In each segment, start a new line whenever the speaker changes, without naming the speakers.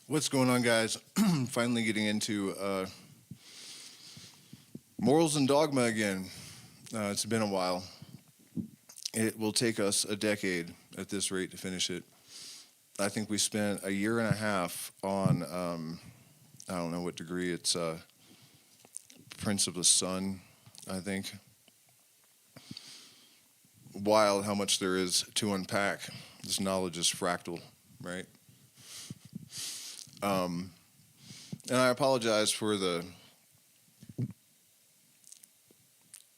What's going on, guys? Finally getting into morals and dogma again. It's been a while. It will take us a decade at this rate to finish it. I think we spent a year and a half on, I don't know what degree, it's Prince of the Sun, I think. Wild how much there is to unpack. This knowledge is fractal, right? And I apologize for the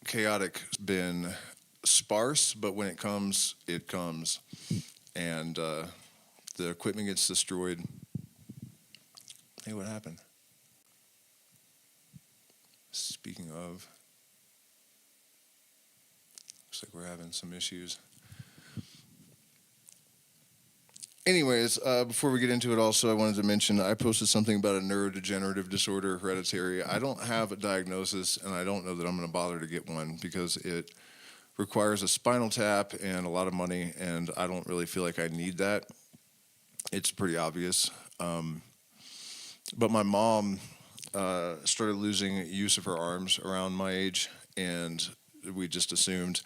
chaotic. It's been sparse, but when it comes, it comes. And the equipment gets destroyed. Hey, what happened? Speaking of, looks like we're having some issues. Anyways, before we get into it also, I wanted to mention I posted something about a neurodegenerative disorder, hereditary. I don't have a diagnosis, and I don't know that I'm going to bother to get one because it requires a spinal tap and a lot of money, and I don't really feel like I need that. It's pretty obvious. But my mom started losing use of her arms around my age, and we just assumed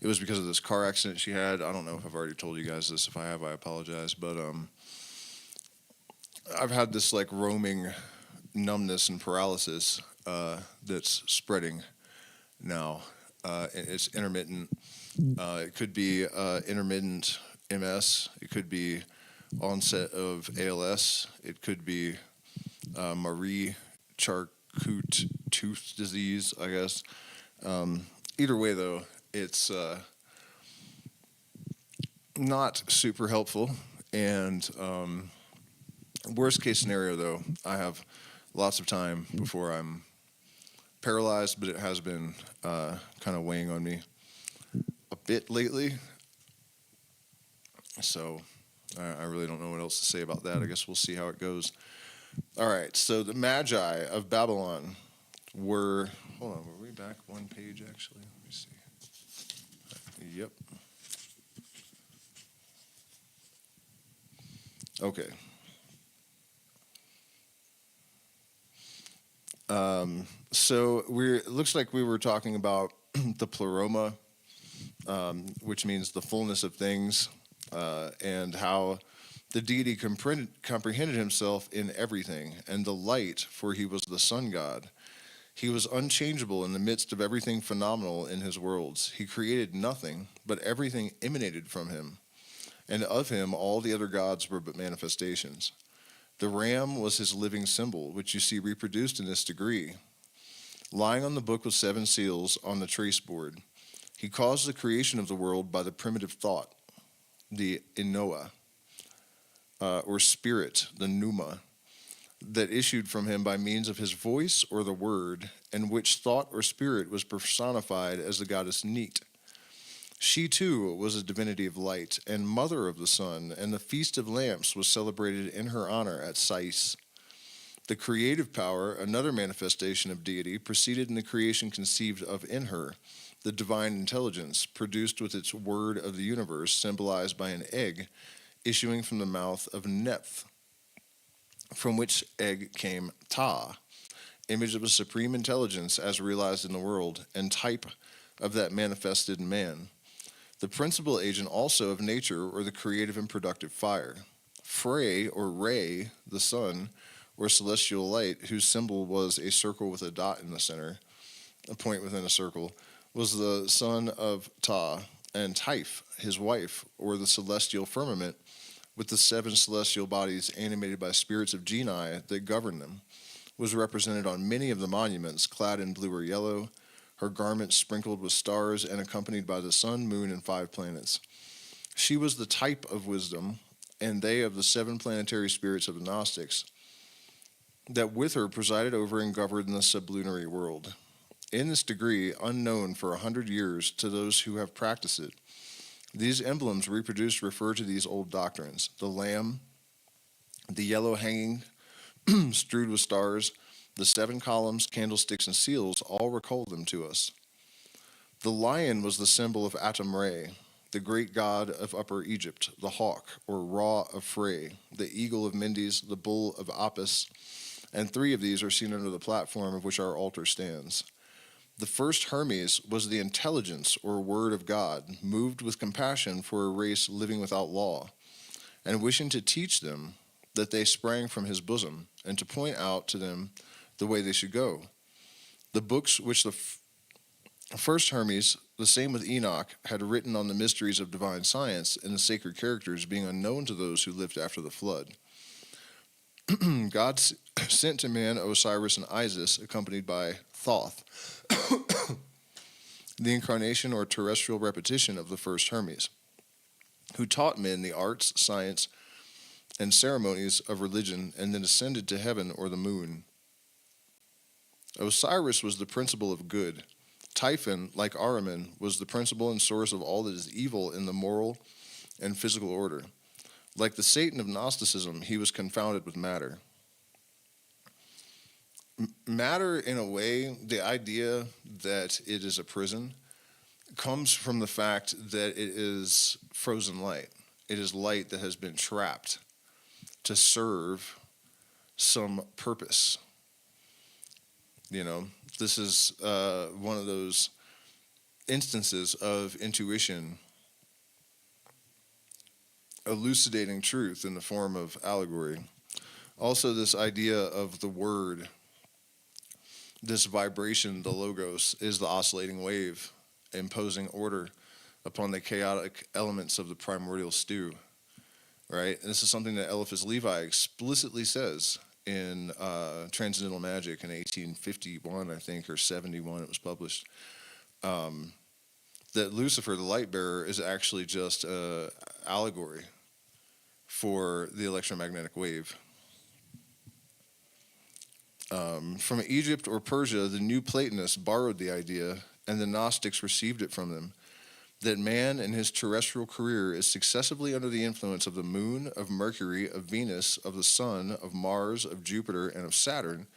it was because of this car accident she had. I don't know if I've already told you guys this. If I have, I apologize. But I've had this like roaming numbness and paralysis that's spreading now. It's intermittent. It could be intermittent MS. It could be onset of ALS. It could be Marie Charcot tooth disease, I guess. Either way, though, it's not super helpful. And worst case scenario, though, I have lots of time before I'm paralyzed, but it has been kind of weighing on me a bit lately. So I really don't know what else to say about that. I guess we'll see how it goes. All right, so the Magi of Babylon were, hold on, were we back one page actually? Let me see. Yep. Okay. So it looks like we were talking about the pleroma, which means the fullness of things, and how the deity comprehended himself in everything, and the light, for he was the sun god. He was unchangeable in the midst of everything phenomenal in his worlds. He created nothing, but everything emanated from him, and of him all the other gods were but manifestations. The ram was his living symbol, which you see reproduced in this degree. Lying on the book with 7 seals on the trace board, he caused the creation of the world by the primitive thought, the Enoa, or spirit, the Pneuma, that issued from him by means of his voice or the word, and which thought or spirit was personified as the goddess Neat. She too was a divinity of light and mother of the sun, and the Feast of Lamps was celebrated in her honor at Sais. The creative power, another manifestation of deity, proceeded in the creation conceived of in her, the divine intelligence, produced with its word of the universe, symbolized by an egg issuing from the mouth of Neph, from which egg came Ta, image of a supreme intelligence as realized in the world, and type of that manifested in man. The principal agent also of nature, or the creative and productive fire. Frey, or Ray, the sun, or celestial light, whose symbol was a circle with a dot in the center, a point within a circle, was the son of Ta, and Typh, his wife, or the celestial firmament, with the 7 celestial bodies animated by spirits of genii that govern them, was represented on many of the monuments, clad in blue or yellow, her garments sprinkled with stars and accompanied by the sun, moon, and 5 planets. She was the type of wisdom, and they of the 7 planetary spirits of the Gnostics, that with her presided over and governed the sublunary world. In this degree, unknown for 100 years to those who have practiced it, these emblems reproduced refer to these old doctrines. The lamb, the yellow hanging strewed with stars, the 7 columns, candlesticks, and seals all recall them to us. The lion was the symbol of Atum Re, the great god of Upper Egypt, the hawk, or Ra of Phrae, the eagle of Mendes, the bull of Apis, and 3 of these are seen under the platform of which our altar stands. The first Hermes was the intelligence or word of God, moved with compassion for a race living without law, and wishing to teach them that they sprang from his bosom, and to point out to them the way they should go. The books which the first Hermes, the same with Enoch, had written on the mysteries of divine science and the sacred characters being unknown to those who lived after the flood. God sent to man Osiris and Isis, accompanied by Thoth, the incarnation or terrestrial repetition of the first Hermes, who taught men the arts, science, and ceremonies of religion, and then ascended to heaven or the moon. Osiris was the principle of good. Typhon, like Ahriman, was the principle and source of all that is evil in the moral and physical order. Like the Satan of Gnosticism, he was confounded with matter. Matter, in a way, the idea that it is a prison, comes from the fact that it is frozen light. It is light that has been trapped to serve some purpose. You know, this is one of those instances of intuition elucidating truth in the form of allegory. Also, this idea of the word, this vibration, the logos, is the oscillating wave, imposing order upon the chaotic elements of the primordial stew, right? And this is something that Eliphas Levi explicitly says in Transcendental Magic in 1851, I think, or 71, it was published, that Lucifer, the light bearer, is actually just an allegory for the electromagnetic wave. From Egypt or Persia, the New Platonists borrowed the idea, and the Gnostics received it from them, that man in his terrestrial career is successively under the influence of the moon, of Mercury, of Venus, of the sun, of Mars, of Jupiter, and of Saturn,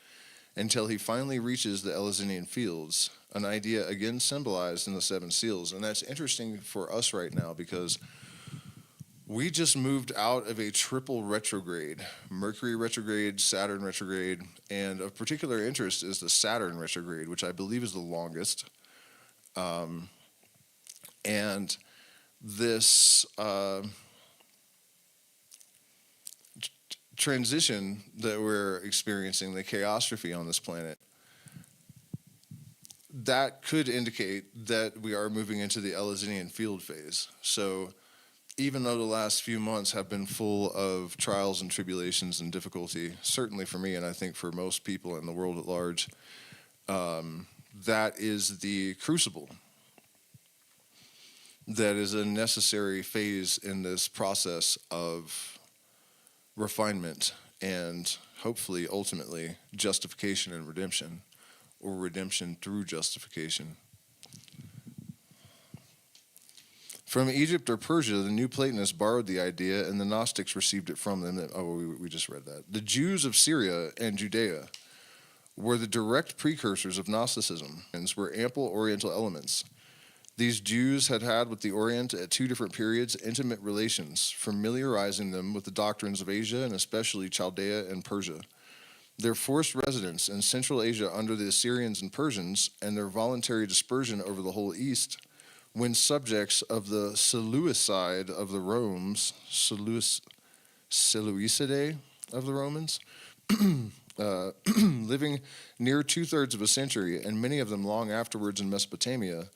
until he finally reaches the Eleusinian fields, an idea again symbolized in the 7 seals. And that's interesting for us right now because we just moved out of a triple retrograde, Mercury retrograde, Saturn retrograde, and of particular interest is the Saturn retrograde, which I believe is the longest. And this transition that we're experiencing, the chaostrophe on this planet, that could indicate that we are moving into the Eleusinian field phase. So even though the last few months have been full of trials and tribulations and difficulty, certainly for me and I think for most people in the world at large, that is the crucible. That is a necessary phase in this process of refinement and hopefully, ultimately, justification and redemption, or redemption through justification. From Egypt or Persia, the New Platonists borrowed the idea, and the Gnostics received it from them. We just read that. The Jews of Syria and Judea were the direct precursors of Gnosticism, and were ample Oriental elements. These Jews had had with the Orient at 2 different periods intimate relations, familiarizing them with the doctrines of Asia and especially Chaldea and Persia. Their forced residence in Central Asia under the Assyrians and Persians and their voluntary dispersion over the whole East, when subjects of the Seleucide of the Romans, Seleucidae of the Romans, living near 2/3 of a century, and many of them long afterwards in Mesopotamia,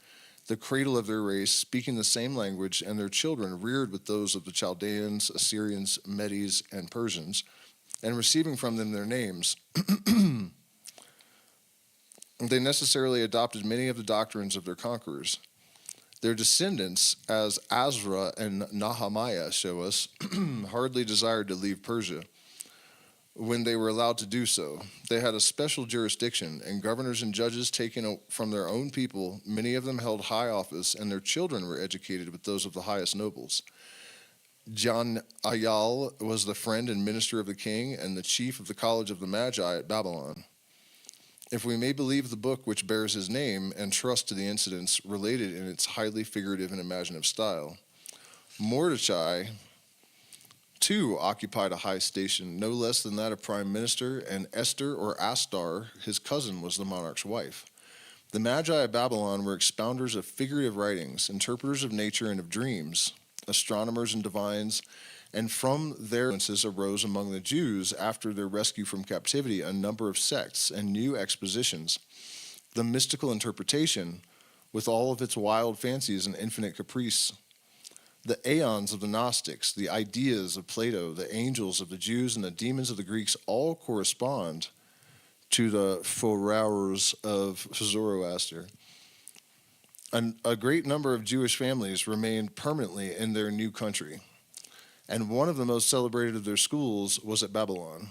the cradle of their race, speaking the same language, and their children reared with those of the Chaldeans, Assyrians, Medes, and Persians, and receiving from them their names, they necessarily adopted many of the doctrines of their conquerors. Their descendants, as Azra and Nehemiah show us, hardly desired to leave Persia. When they were allowed to do so, they had a special jurisdiction, and governors and judges taken from their own people, many of them held high office, and their children were educated with those of the highest nobles. John Ayal was the friend and minister of the king, and the chief of the college of the Magi at Babylon. If we may believe the book which bears his name, and trust to the incidents related in its highly figurative and imaginative style, Mordecai, too, occupied a high station, no less than that of prime minister, and Esther or Astar, his cousin, was the monarch's wife. The Magi of Babylon were expounders of figurative writings, interpreters of nature and of dreams, astronomers and divines, and from their influences arose among the Jews, after their rescue from captivity, a number of sects and new expositions. The mystical interpretation, with all of its wild fancies and infinite caprice. The aeons of the Gnostics, the ideas of Plato, the angels of the Jews, and the demons of the Greeks all correspond to the Fourreurs of Zoroaster. A great number of Jewish families remained permanently in their new country, and one of the most celebrated of their schools was at Babylon.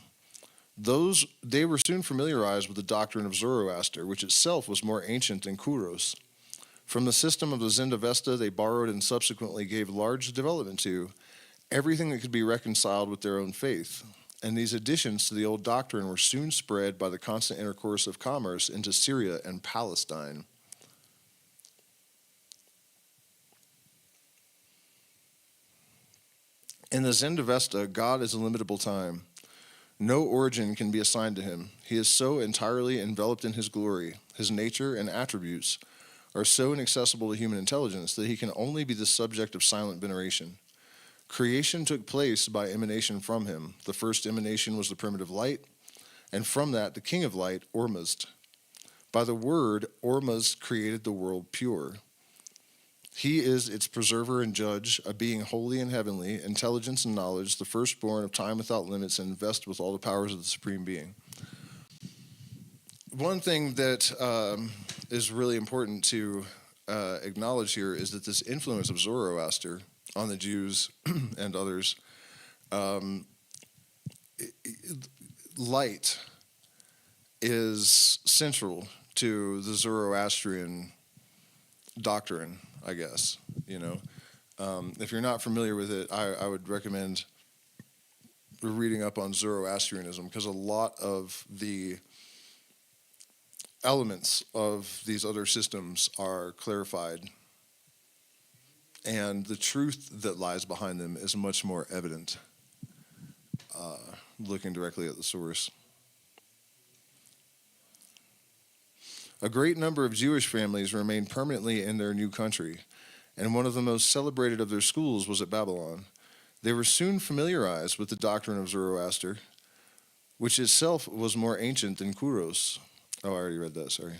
They were soon familiarized with the doctrine of Zoroaster, which itself was more ancient than Kuros. From the system of the Zendavesta, they borrowed and subsequently gave large development to everything that could be reconciled with their own faith. And these additions to the old doctrine were soon spread by the constant intercourse of commerce into Syria and Palestine. In the Zendavesta, God is illimitable time. No origin can be assigned to him. He is so entirely enveloped in his glory. His nature and attributes are so inaccessible to human intelligence that he can only be the subject of silent veneration. Creation took place by emanation from him. The first emanation was the primitive light, and from that the king of light, Ormuzd. By the word, Ormuzd created the world pure. He is its preserver and judge, a being holy and heavenly, intelligence and knowledge, the firstborn of time without limits, and invested with all the powers of the Supreme Being. One thing that is really important to acknowledge here is that this influence of Zoroaster on the Jews and others, light is central to the Zoroastrian doctrine, I guess. If you're not familiar with it, I would recommend reading up on Zoroastrianism, because a lot of the elements of these other systems are clarified, and the truth that lies behind them is much more evident looking directly at the source. A great number of Jewish families remained permanently in their new country, and one of the most celebrated of their schools was at Babylon. They were soon familiarized with the doctrine of Zoroaster, which itself was more ancient than Kuros. Oh, I already read that, sorry.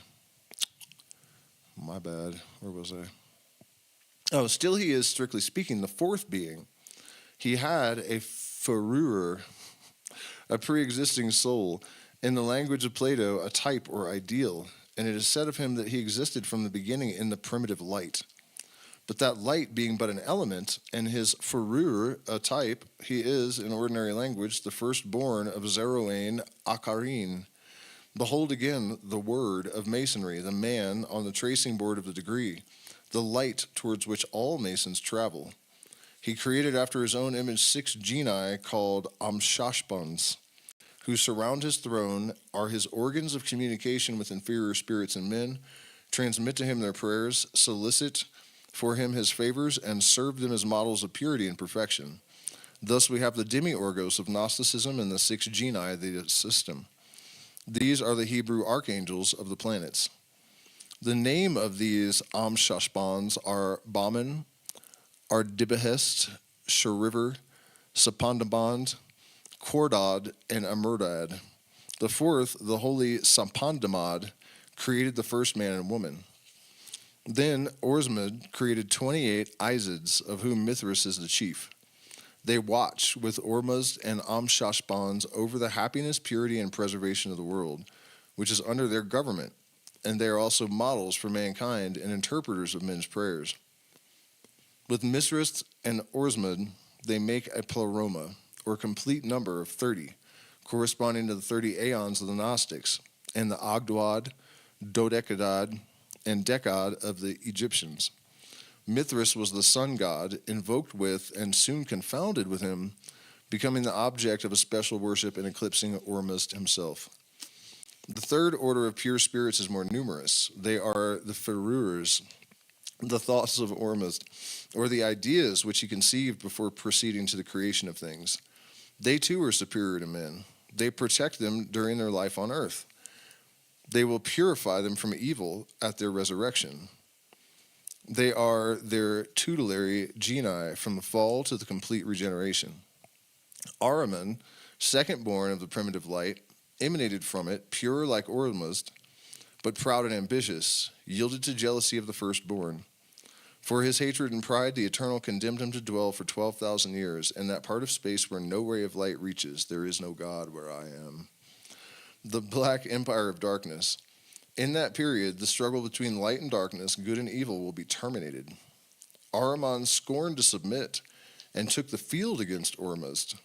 My bad. Where was I? Oh, still he is, strictly speaking, the fourth being. He had a Fourrure, a pre-existing soul, in the language of Plato, a type or ideal, and it is said of him that he existed from the beginning in the primitive light. But that light being but an element, and his Fourrure a type, he is, in ordinary language, the firstborn of Zeroain Akarin. Behold again the word of masonry, the man on the tracing board of the degree, the light towards which all masons travel. He created after his own image 6 genii called Amshashbans, who surround his throne, are his organs of communication with inferior spirits and men, transmit to him their prayers, solicit for him his favors, and serve them as models of purity and perfection. Thus we have the demiurgos of Gnosticism and the 6 genii of the system. These are the Hebrew archangels of the planets. The name of these Amshashbans are Baman, Ardibahest, Shariver, Sapandaband, Kordad, and Amurdad. The fourth, the holy Sampandamad, created the first man and woman. Then Ormuzd created 28 Isids, of whom Mithras is the chief. They watch with Ormuzd and Amshashbans over the happiness, purity, and preservation of the world, which is under their government, and they are also models for mankind and interpreters of men's prayers. With Mithras and Ormuzd, they make a pleroma, or complete number of 30, corresponding to the 30 aeons of the Gnostics, and the Ogdoad, Dodecadad, and Decad of the Egyptians. Mithras was the sun god, invoked with and soon confounded with him, becoming the object of a special worship and eclipsing Ormuzd himself. The third order of pure spirits is more numerous. They are the Fourrures, the thoughts of Ormuzd, or the ideas which he conceived before proceeding to the creation of things. They too are superior to men. They protect them during their life on earth. They will purify them from evil at their resurrection. They are their tutelary genii from the fall to the complete regeneration. Ahriman, second born of the primitive light, emanated from it, pure like Ormuzd, but proud and ambitious, yielded to jealousy of the firstborn. For his hatred and pride, the Eternal condemned him to dwell for 12,000 years in that part of space where no ray of light reaches. There is no God where I am. The Black Empire of Darkness. In that period, the struggle between light and darkness, good and evil, will be terminated. Ahriman scorned to submit and took the field against Ormuzd.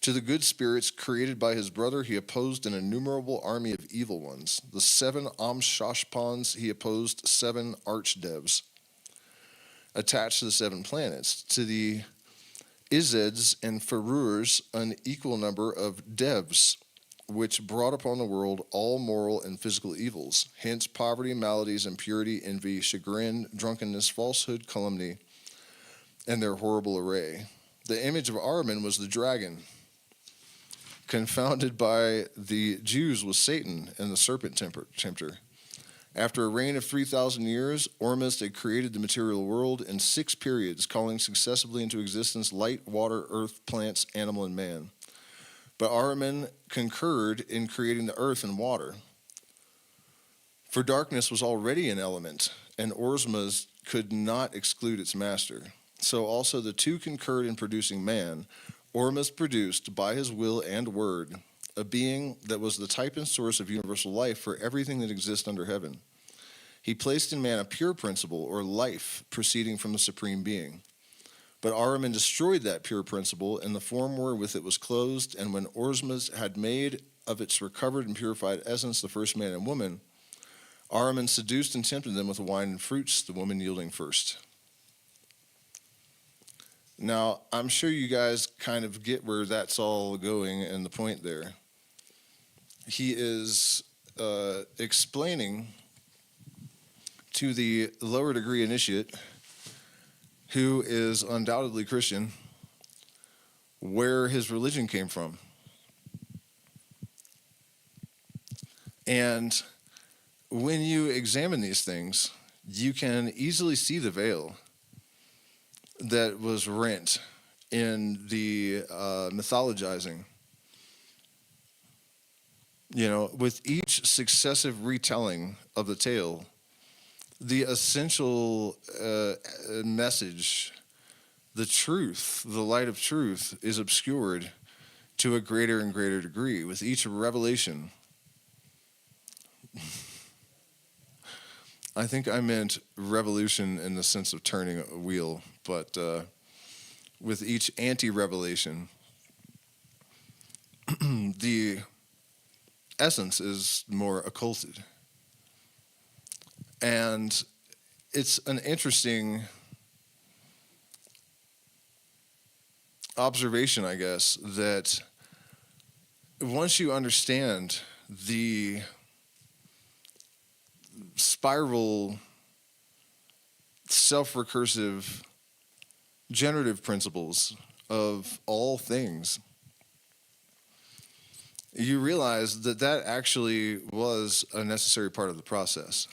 To the good spirits created by his brother, he opposed an innumerable army of evil ones. The 7 Amshashpans, he opposed 7 archdevs attached to the 7 planets. To the Izeds and Ferurs, an equal number of devs, which brought upon the world all moral and physical evils, hence poverty, maladies, impurity, envy, chagrin, drunkenness, falsehood, calumny, and their horrible array. The image of Ahriman was the dragon, confounded by the Jews with Satan and the serpent tempter. After a reign of 3,000 years, Ormuzd had created the material world in 6 periods, calling successively into existence light, water, earth, plants, animal, and man. But Ahriman concurred in creating the earth and water. For darkness was already an element, and Ormuzd could not exclude its master. So also the two concurred in producing man. Ormuzd produced, by his will and word, a being that was the type and source of universal life for everything that exists under heaven. He placed in man a pure principle, or life, proceeding from the Supreme Being. But Ahriman destroyed that pure principle in the form wherewith it was clothed, and when Ormuzd had made of its recovered and purified essence the first man and woman, Ahriman seduced and tempted them with wine and fruits, the woman yielding first. Now, I'm sure you guys kind of get where that's all going and the point there. He is explaining to the lower degree initiate, who is undoubtedly Christian, where his religion came from. And when you examine these things, you can easily see the veil that was rent in the mythologizing. You know, with each successive retelling of the tale, the essential message, the truth, the light of truth, is obscured to a greater and greater degree. With each revelation, I think I meant revolution in the sense of turning a wheel, but with each anti-revelation, the essence is more occulted. And it's an interesting observation, I guess, that once you understand the spiral, self-recursive, generative principles of all things, you realize that that actually was a necessary part of the process,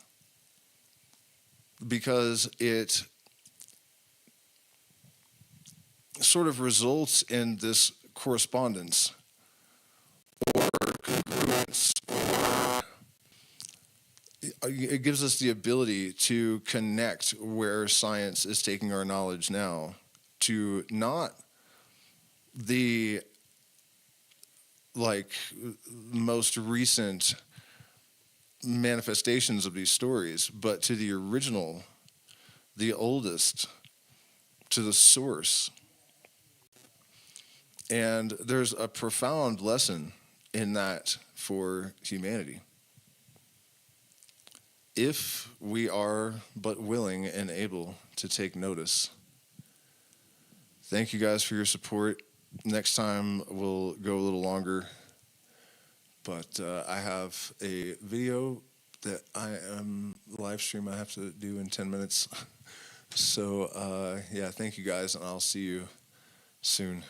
because it sort of results in this correspondence or congruence, or it gives us the ability to connect where science is taking our knowledge now to not the most recent manifestations of these stories, but to the original, the oldest, to the source. And there's a profound lesson in that for humanity, if we are but willing and able to take notice. Thank you guys for your support. Next time we'll go a little longer, but I have a video that I am live stream I have to do in 10 minutes. So, yeah, thank you guys, and I'll see you soon.